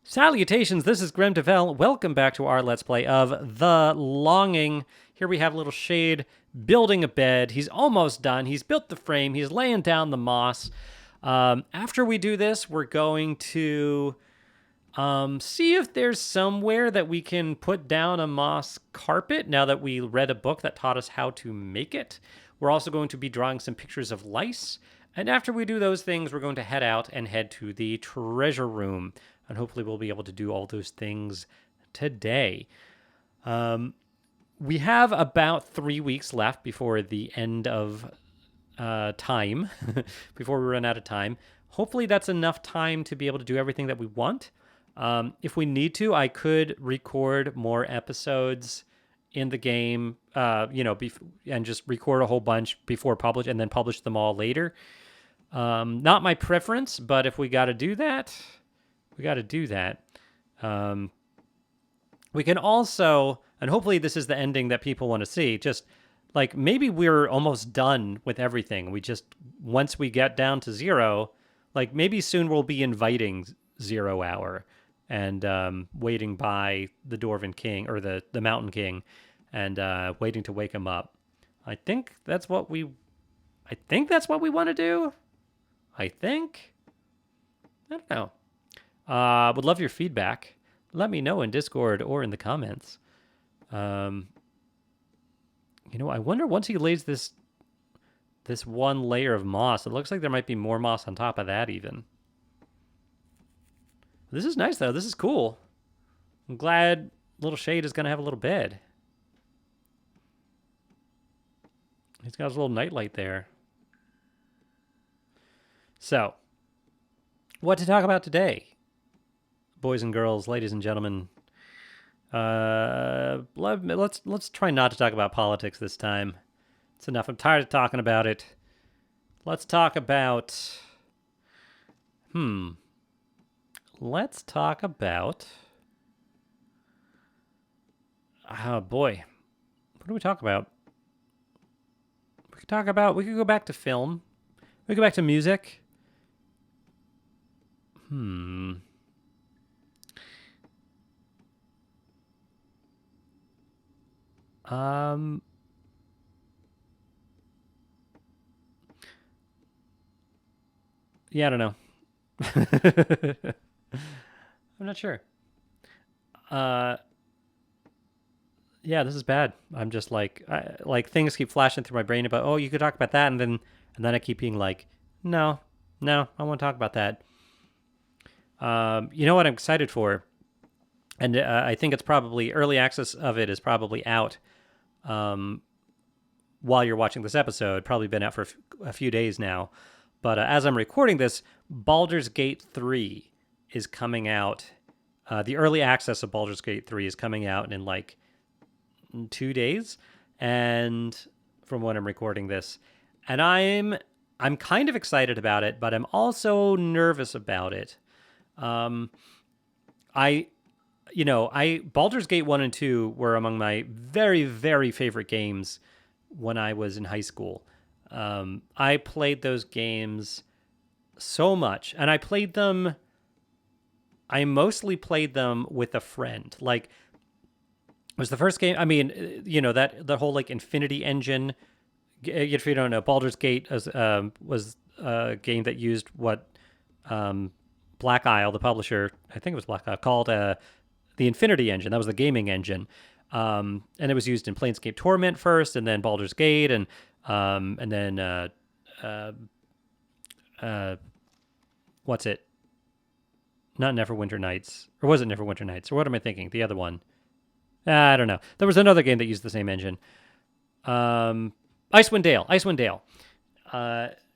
Salutations, this is Grim Devel. Welcome back to our Let's Play of The Longing. Here we have little Shade building a bed. He's almost done. He's built the frame. He's laying down the moss. After we do this, we're going to see if there's somewhere that we can put down a moss carpet now that we read a book that taught us how to make it. We're also going to be drawing some pictures of lice. And after we do those things, we're going to head out and head to the treasure room. And hopefully we'll be able to do all those things today. We have about 3 weeks left before the end of time, before we run out of time. Hopefully that's enough time to be able to do everything that we want. If we need to, I could record more episodes in the game, and just record a whole bunch before publish and then publish them all later. Not my preference, but if we got to do that, we got to do that. We can also, and hopefully this is the ending that people want to see, just like maybe we're almost done with everything. We just, once we get down to 0, like maybe soon we'll be inviting 0 Hour and waiting by the Dwarven King or the Mountain King and waiting to wake him up. I think that's what we want to do. I don't know. Would love your feedback. Let me know in Discord or in the comments. I wonder once he lays this one layer of moss, it looks like there might be more moss on top of that even. This is nice though. This is cool. I'm glad little Shade is going to have a little bed. He's got his little nightlight there. So, what to talk about today? Boys and girls, ladies and gentlemen, let's try not to talk about politics this time. It's enough. I'm tired of talking about it. Let's talk about. Let's talk about. Oh boy, what do we talk about? We could talk about. We could go back to film. We could go back to music. Yeah, I don't know. I'm not sure. Yeah, this is bad. I'm just like things keep flashing through my brain about, oh, you could talk about that, and then I keep being like, no, I want to talk about that. You know what I'm excited for? And I think it's probably early access of it is probably out while you're watching this episode. Probably been out for a few days now. But as I'm recording this, Baldurs Gate 3 is coming out. The early access of Baldurs Gate 3 is coming out in like 2 days. And from when I'm recording this. And I'm kind of excited about it, but I'm also nervous about it. Baldur's Gate 1 and 2 were among my very, very favorite games when I was in high school. I played those games so much, and I mostly played them with a friend. Like, it was the first game. I mean, that the whole like Infinity Engine. If you don't know, Baldur's Gate was a game that used what Black Isle, the publisher, I think it was Black Isle, called the Infinity Engine. That was the gaming engine, and it was used in Planescape Torment first, and then Baldur's Gate, and then what's it? Not Neverwinter Nights, or was it Neverwinter Nights? Or what am I thinking? The other one. I don't know. There was another game that used the same engine. Icewind Dale.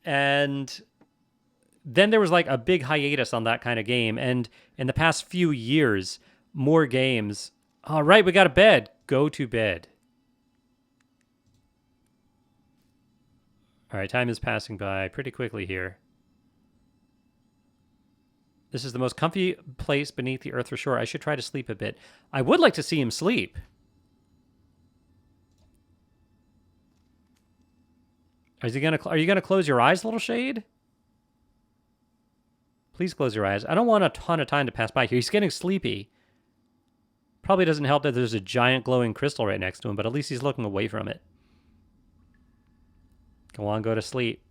And then there was like a big hiatus on that kind of game. And in the past few years, more games. All right, we got a bed. Go to bed. All right, time is passing by pretty quickly here. This is the most comfy place beneath the earth for sure. I should try to sleep a bit. I would like to see him sleep. Are you gonna close your eyes, little Shade? Please close your eyes. I don't want a ton of time to pass by here. He's getting sleepy. Probably doesn't help that there's a giant glowing crystal right next to him, but at least he's looking away from it. Go on, go to sleep.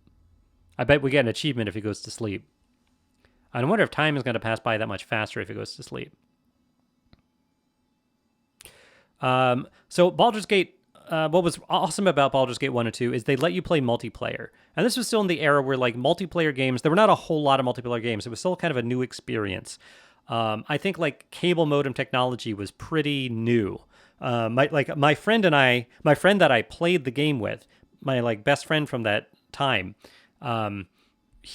I bet we get an achievement if he goes to sleep. I wonder if time is going to pass by that much faster if he goes to sleep. So Baldur's Gate, what was awesome about Baldur's Gate 1 and 2 is they let you play multiplayer. And this was still in the era where like multiplayer games, there were not a whole lot of multiplayer games. It was still kind of a new experience. I think like cable modem technology was pretty new. My friend that I played the game with, my like best friend from that time,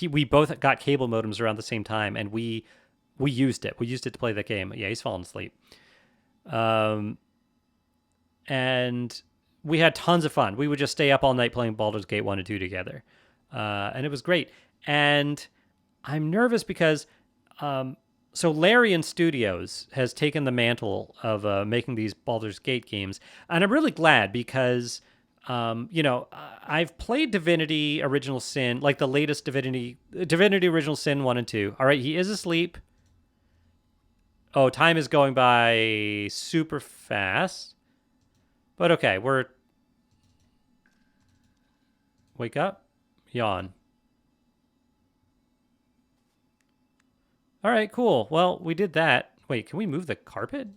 we both got cable modems around the same time, and we used it. We used it to play that game. Yeah, he's falling asleep. And we had tons of fun. We would just stay up all night playing Baldur's Gate 1 and 2 together. And it was great. And I'm nervous because so Larian Studios has taken the mantle of making these Baldur's Gate games. And I'm really glad because, I've played Divinity Original Sin, like the latest Divinity Original Sin 1 and 2. All right, he is asleep. Oh, time is going by super fast. But okay, wake up, yawn. All right, cool. Well, we did that. Wait, can we move the carpet?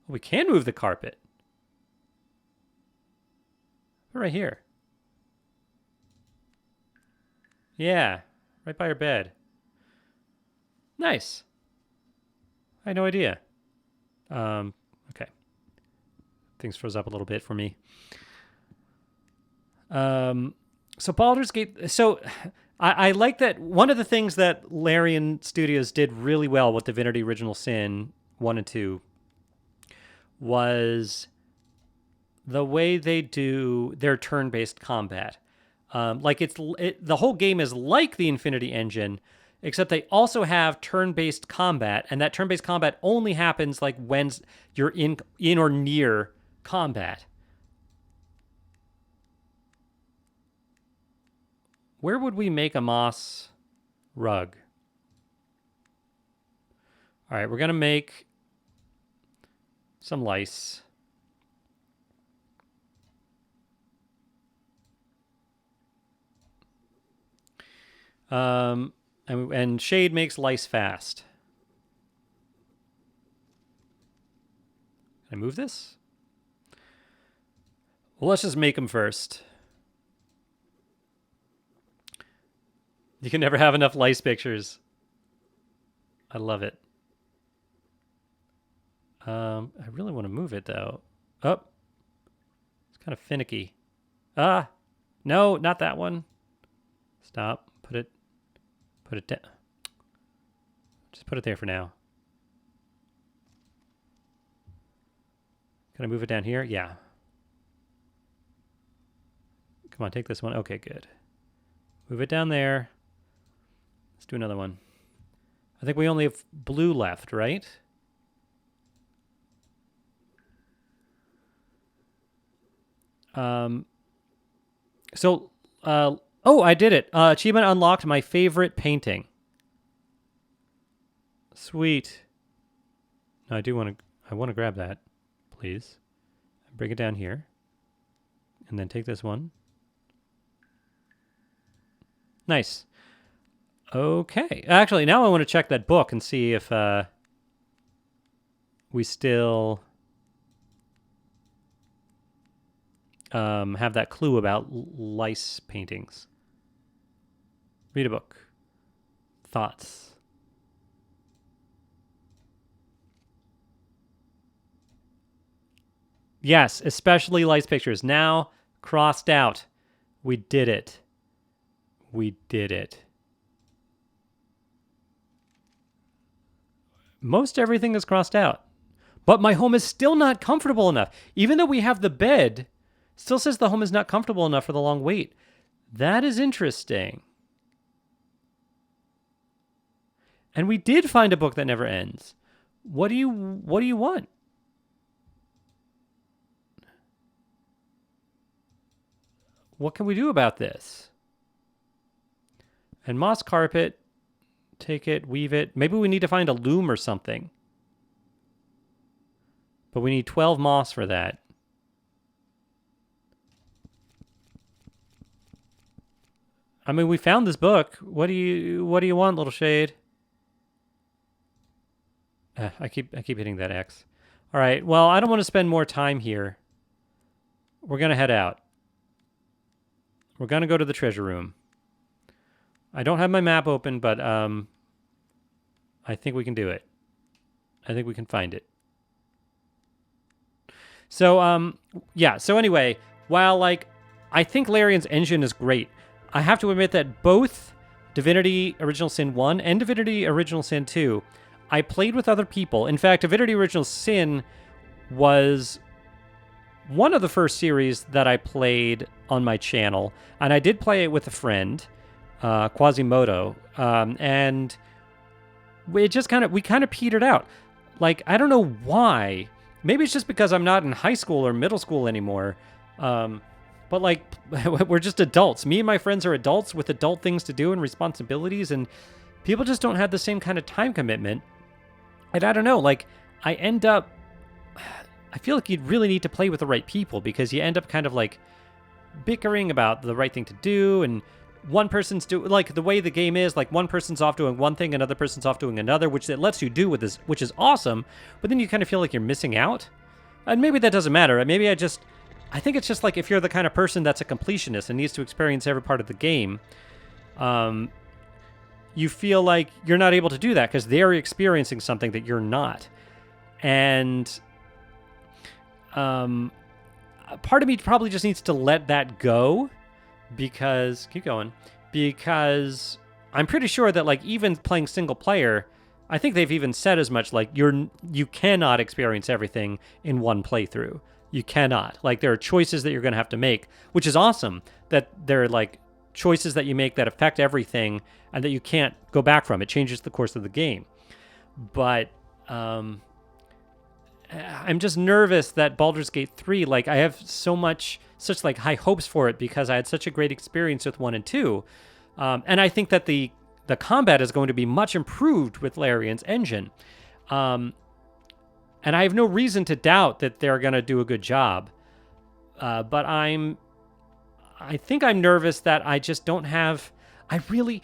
We can move the carpet. Right here. Yeah, right by your bed. Nice. I had no idea. Okay. Things froze up a little bit for me. So Baldur's Gate. So I like that one of the things that Larian Studios did really well with Divinity Original Sin 1 and 2 was the way they do their turn-based combat. The whole game is like the Infinity Engine, except they also have turn-based combat, and that turn-based combat only happens like when you're in or near combat. Where would we make a moss rug? All right, we're going to make some lice. And shade makes lice fast. Can I move this? Well, let's just make them first. You can never have enough lice pictures. I love it. I really want to move it, though. Oh. It's kind of finicky. Ah. No, not that one. Stop. Put it down. Just put it there for now. Can I move it down here? Yeah. Come on, take this one. Okay, good. Move it down there. Let's do another one. I think we only have blue left, right? Oh, I did it. Achievement unlocked, my favorite painting. Sweet. No, I want to grab that, please. Bring it down here. And then take this one. Nice. Okay. Actually, now I want to check that book and see if we still have that clue about lice paintings. Read a book. Thoughts. Yes, especially lice pictures. Now crossed out. We did it. We did it. Most everything is crossed out. But my home is still not comfortable enough. Even though we have the bed, still says the home is not comfortable enough for the long wait. That is interesting. And we did find a book that never ends. What do you want? What can we do about this? And moss carpet, take it, weave it. Maybe we need to find a loom or something. But we need 12 moss for that. I mean, we found this book. What do you want, little shade? I keep hitting that X. All right. Well, I don't want to spend more time here. We're going to head out. We're going to go to the treasure room. I don't have my map open, but I think we can do it. I think we can find it. So, yeah. So anyway, while, like, I think Larian's engine is great, I have to admit that both Divinity Original Sin 1 and Divinity Original Sin 2, I played with other people. In fact, Divinity Original Sin was one of the first series that I played on my channel, and I did play it with a friend, Quasimodo, and we kind of petered out. Like, I don't know why. Maybe it's just because I'm not in high school or middle school anymore. But, like, we're just adults. Me and my friends are adults with adult things to do and responsibilities, and people just don't have the same kind of time commitment. And I don't know, like, I feel like you'd really need to play with the right people, because you end up kind of, like, bickering about the right thing to do, and one person's like, the way the game is, like, one person's off doing one thing, another person's off doing another, which it lets you do with this, which is awesome, but then you kind of feel like you're missing out. And maybe that doesn't matter. Maybe I think it's just like, if you're the kind of person that's a completionist and needs to experience every part of the game, you feel like you're not able to do that because they're experiencing something that you're not. And part of me probably just needs to let that go, because because I'm pretty sure that, like, even playing single player, I think they've even said as much, like, you cannot experience everything in one playthrough. You cannot. Like, there are choices that you're going to have to make, which is awesome, that there are, like, choices that you make that affect everything and that you can't go back from. It changes the course of the game. But I'm just nervous that Baldur's Gate 3, like, I have such like high hopes for it because I had such a great experience with 1 and 2. And I think that the combat is going to be much improved with Larian's engine. And I have no reason to doubt that they're going to do a good job. But I think I'm nervous that I just don't have... I really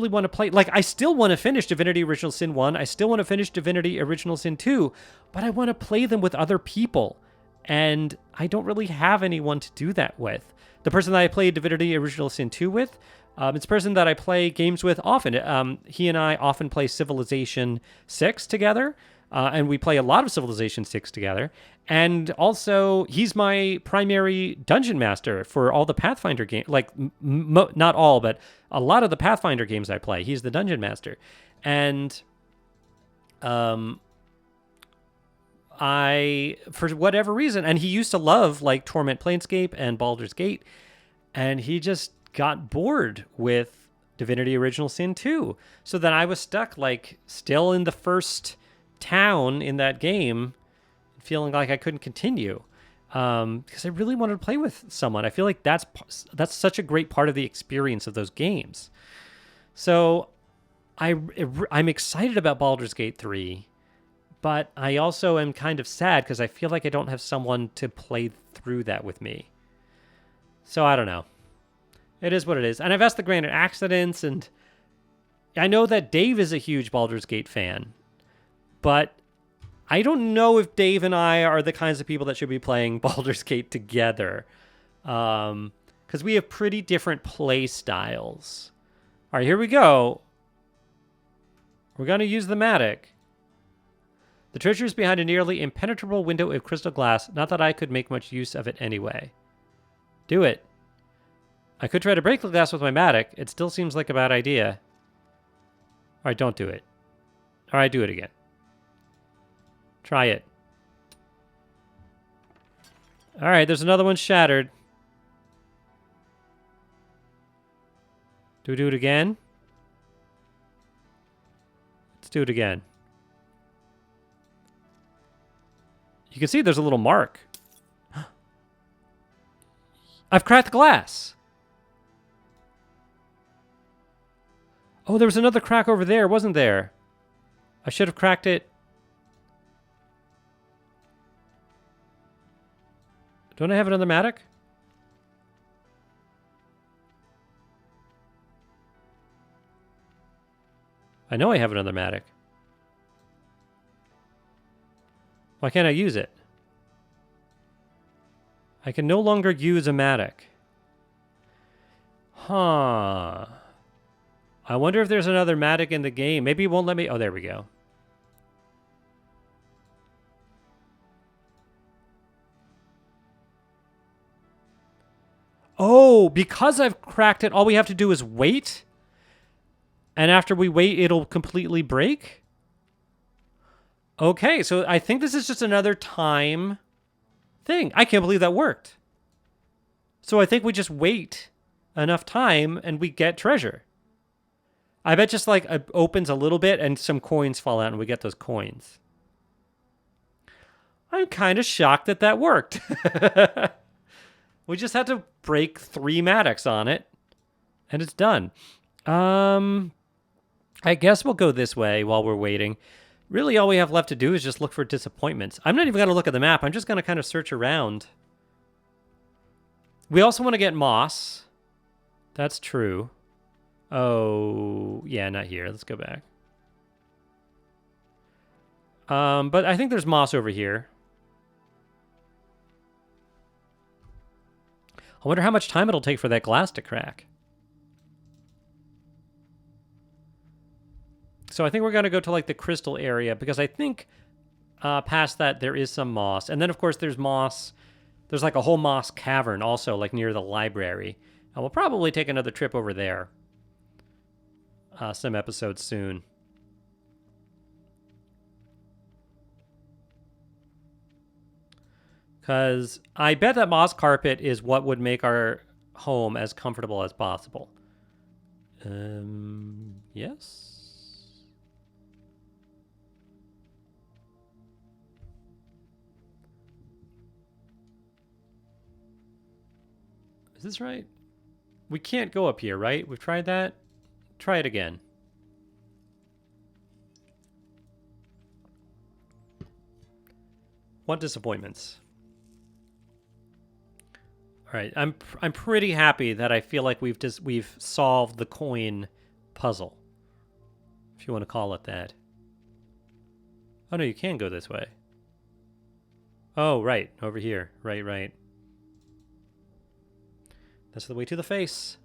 want to play... Like, I still want to finish Divinity Original Sin 1. I still want to finish Divinity Original Sin 2. But I want to play them with other people. And I don't really have anyone to do that with. The person that I played Divinity Original Sin 2 with, it's a person that I play games with often. He and I often play Civilization 6 together. And we play a lot of Civilization 6 together. And also, he's my primary dungeon master for all the Pathfinder games. Like, not all, but a lot of the Pathfinder games I play. He's the dungeon master. And for whatever reason, and he used to love, like, Torment Planescape and Baldur's Gate, and he just got bored with Divinity Original Sin 2. So then I was stuck, like, still in the first town in that game, feeling like I couldn't continue, because I really wanted to play with someone. I feel like that's such a great part of the experience of those games. So I'm excited about Baldur's Gate 3, but I also am kind of sad because I feel like I don't have someone to play through that with me. So I don't know. It is what it is. And I've asked the Granite Accidents, and I know that Dave is a huge Baldur's Gate fan. But I don't know if Dave and I are the kinds of people that should be playing Baldur's Gate together. Because we have pretty different play styles. All right, here we go. We're going to use the mattock. The treasure is behind a nearly impenetrable window of crystal glass. Not that I could make much use of it anyway. Do it. I could try to break the glass with my mattock. It still seems like a bad idea. All right, don't do it. All right, do it again. Try it. All right, there's another one shattered. Do we do it again? Let's do it again. You can see there's a little mark. I've cracked the glass. Oh, there was another crack over there, wasn't there? I should have cracked it. Don't I have another mattock? I know I have another mattock. Why can't I use it? I can no longer use a mattock. Huh. I wonder if there's another mattock in the game. Maybe it won't let me... Oh, there we go. Oh, because I've cracked it, all we have to do is wait? And after we wait, it'll completely break? Okay, so I think this is just another time thing. I can't believe that worked. So I think we just wait enough time and we get treasure. I bet just like it opens a little bit and some coins fall out and we get those coins. I'm kind of shocked that that worked. We just had to break 3 mattocks on it and it's done. I guess we'll go this way while we're waiting. Really, all we have left to do is just look for disappointments. I'm not even going to look at the map. I'm just going to kind of search around. We also want to get moss. That's true. Oh, yeah, not here. Let's go back. But I think there's moss over here. I wonder how much time it'll take for that glass to crack. So I think we're going to go to like the crystal area because I think past that there is some moss. And then, of course, there's moss. There's like a whole moss cavern also like near the library. And we'll probably take another trip over there some episodes soon. Because I bet that moss carpet is what would make our home as comfortable as possible. Yes? Is this right? We can't go up here, right? We've tried that. Try it again. What disappointments? All right, I'm pretty happy that I feel like we've solved the coin puzzle, if you want to call it that. Oh no, you can go this way. Oh, right, over here. Right. That's the way to the face.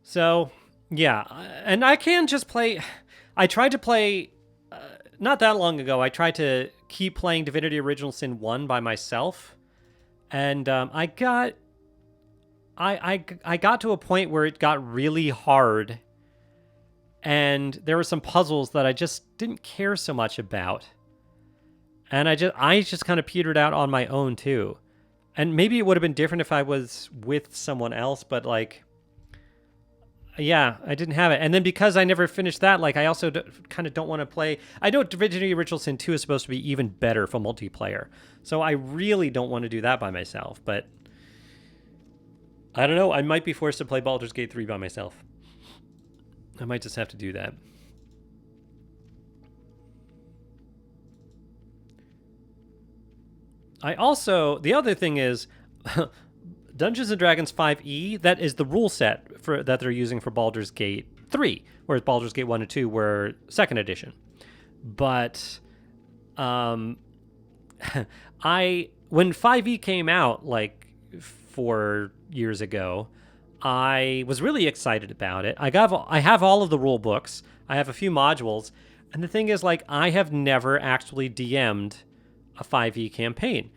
So, yeah, and I can just play... I tried to play... not that long ago, I tried to keep playing Divinity Original Sin 1 by myself, and I got to a point where it got really hard, and there were some puzzles that I just didn't care so much about, and I just kind of petered out on my own too. And maybe it would have been different if I was with someone else, but like, yeah, I didn't have it. And then because I never finished that, like, I also kind of don't want to play. I know Divinity Original Sin 2 is supposed to be even better for multiplayer, so I really don't want to do that by myself. But I don't know. I might be forced to play Baldur's Gate 3 by myself. I might just have to do that. The other thing is, Dungeons & Dragons 5e, that is the rule set that they're using for Baldur's Gate 3, whereas Baldur's Gate 1 and 2 were 2nd edition. But when 5e came out, like 4 years ago, I was really excited about it. I have all of the rule books. I have a few modules. And the thing is, like, I have never actually DM'd a 5e campaign.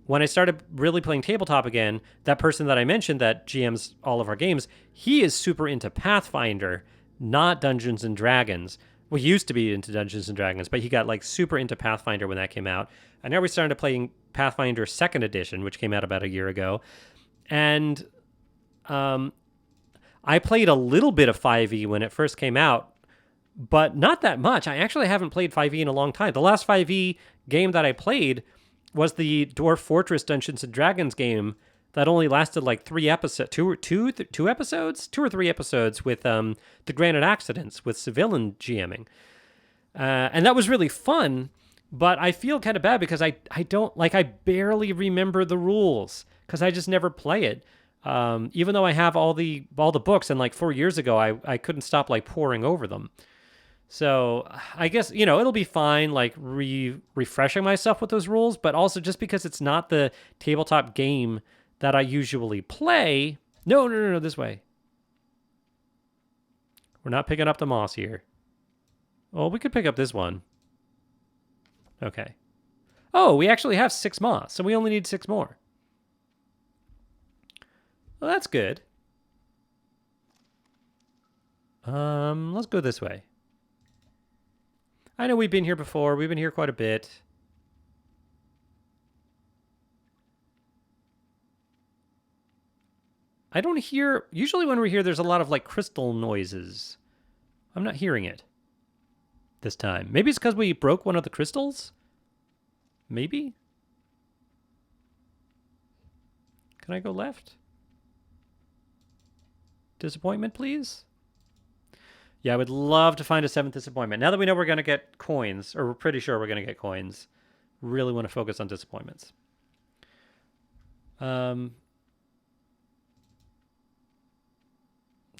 When I started really playing tabletop again, that person that I mentioned that GMs all of our games, he is super into Pathfinder, not Dungeons and Dragons. Well, he used to be into Dungeons and Dragons, but he got like super into Pathfinder when that came out. And now we started playing Pathfinder 2nd edition, which came out about a year ago. And I played a little bit of 5e when it first came out, but not that much. I actually haven't played 5e in a long time. The last 5e game that I played was the Dwarf Fortress Dungeons & Dragons game that only lasted like 3 episodes, two episodes, 2 or 3 episodes with the Granite Accidents with civilian GMing. And that was really fun, but I feel kind of bad because I don't, like, I barely remember the rules because I just never play it. Even though I have all the books, and like 4 years ago, I couldn't stop like poring over them. So I guess, it'll be fine, like refreshing myself with those rules, but also just because it's not the tabletop game that I usually play. No, this way. We're not picking up the moss here. Well, we could pick up this one. Okay. Oh, we actually have 6 moss, so we only need 6 more. Well, that's good. Let's go this way. I know we've been here before. We've been here quite a bit. I don't hear... Usually when we're here, there's a lot of, like, crystal noises. I'm not hearing it this time. Maybe it's because we broke one of the crystals? Maybe? Can I go left? Disappointment, please? Yeah, I would love to find a 7th disappointment. Now that we know we're going to get coins, or we're pretty sure we're going to get coins, really want to focus on disappointments.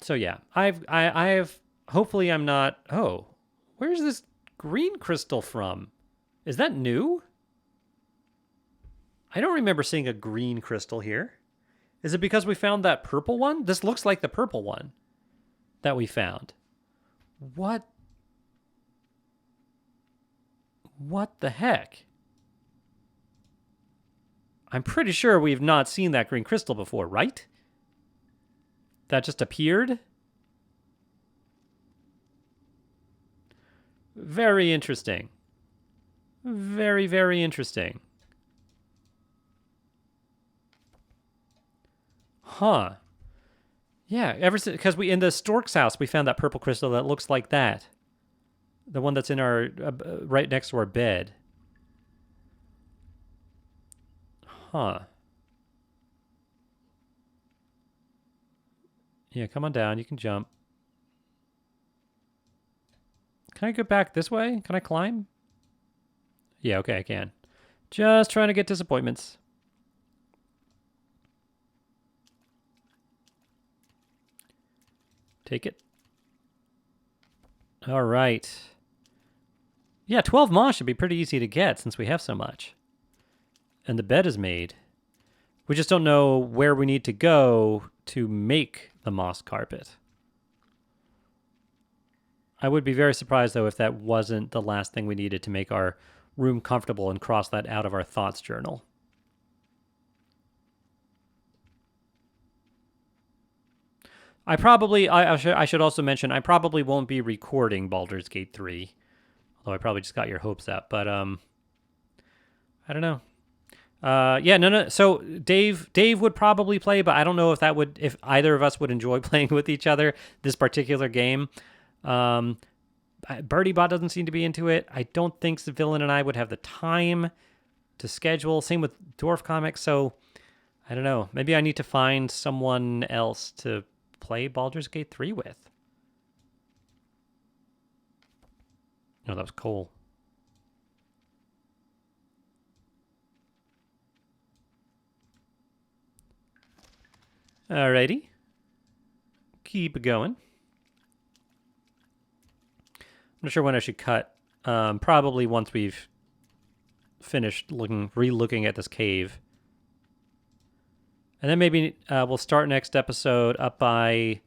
So yeah, I've hopefully I'm not... Oh, where's this green crystal from? Is that new? I don't remember seeing a green crystal here. Is it because we found that purple one? This looks like the purple one that we found. What the heck? I'm pretty sure we've not seen that green crystal before, right? That just appeared? Very interesting. Very, very interesting. Huh. Yeah, ever since, because we in the stork's house we found that purple crystal that looks like that, the one that's in our right next to our bed. Huh. Yeah, come on down. You can jump. Can I go back this way? Can I climb? Yeah, okay, I can. Just trying to get disappointments. Take it. All right. Yeah, 12 moss should be pretty easy to get since we have so much. And the bed is made. We just don't know where we need to go to make the moss carpet. I would be very surprised, though, if that wasn't the last thing we needed to make our room comfortable and cross that out of our thoughts journal. I should also mention, I probably won't be recording Baldur's Gate 3. Although I probably just got your hopes up. But, I don't know. Yeah, no. So Dave would probably play, but I don't know if either of us would enjoy playing with each other this particular game. Birdie Bot doesn't seem to be into it. I don't think Civilian and I would have the time to schedule. Same with Dwarf Comics. So I don't know. Maybe I need to find someone else to play Baldur's Gate 3 with. No, that was cool. Alrighty. Keep going. I'm not sure when I should cut. Probably once we've finished re-looking at this cave. And then maybe we'll start next episode up by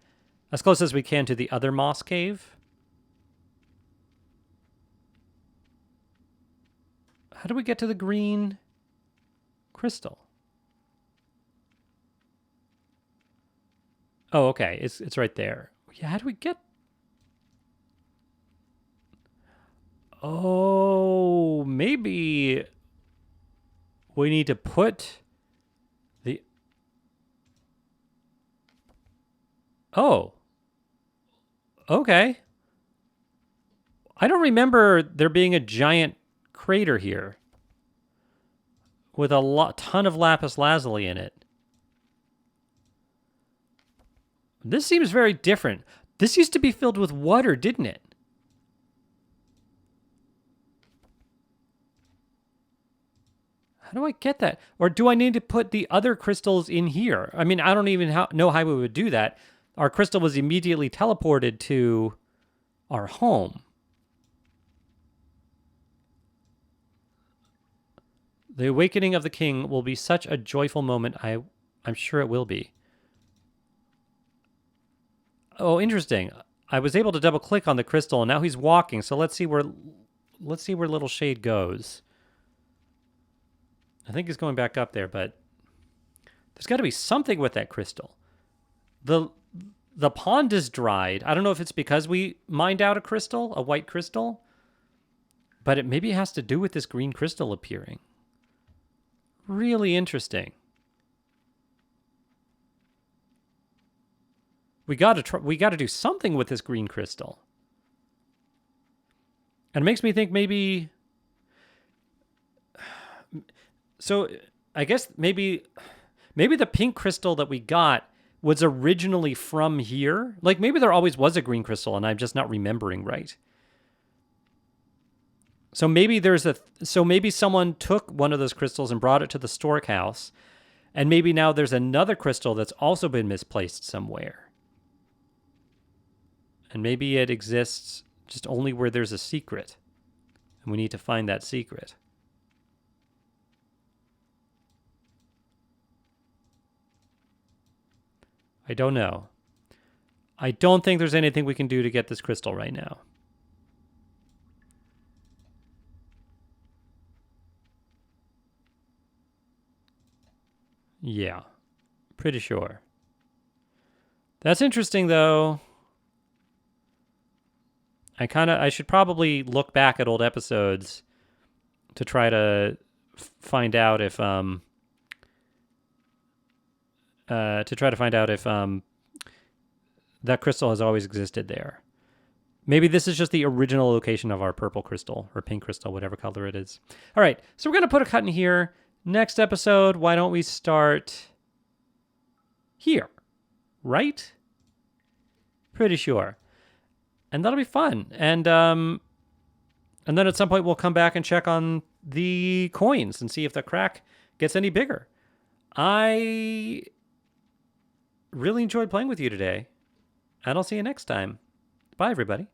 as close as we can to the other moss cave. How do we get to the green crystal? Oh, okay. It's right there. Yeah, how do we get... Oh, maybe we need to put the... Oh. Okay. I don't remember there being a giant crater here with a ton of lapis lazuli in it. This seems very different. This used to be filled with water, didn't it? How do I get that? Or do I need to put the other crystals in here? I mean, I don't even know how we would do that. Our crystal was immediately teleported to our home. The awakening of the king will be such a joyful moment. I'm sure it will be. Oh, interesting. I was able to double click on the crystal and now he's walking. So let's see where little Shade goes. I think he's going back up there, but there's got to be something with that crystal. The pond is dried. I don't know if it's because we mined out a crystal, a white crystal, but it maybe has to do with this green crystal appearing. Really interesting. We got to do something with this green crystal. And it makes me think maybe, so I guess maybe the pink crystal that we got was originally from here. Like maybe there always was a green crystal and I'm just not remembering right. So maybe maybe someone took one of those crystals and brought it to the stork house, and maybe now there's another crystal that's also been misplaced somewhere. And maybe it exists just only where there's a secret, and we need to find that secret. I don't know. I don't think there's anything we can do to get this crystal right now. Yeah, pretty sure. That's interesting, though. I should probably look back at old episodes to try to find out if that crystal has always existed there. Maybe this is just the original location of our purple crystal or pink crystal, whatever color it is. All right, so we're going to put a cut in here. Next episode, why don't we start here, right? Pretty sure. And that'll be fun. And then at some point, we'll come back and check on the coins and see if the crack gets any bigger. I really enjoyed playing with you today, and I'll see you next time. Bye, everybody.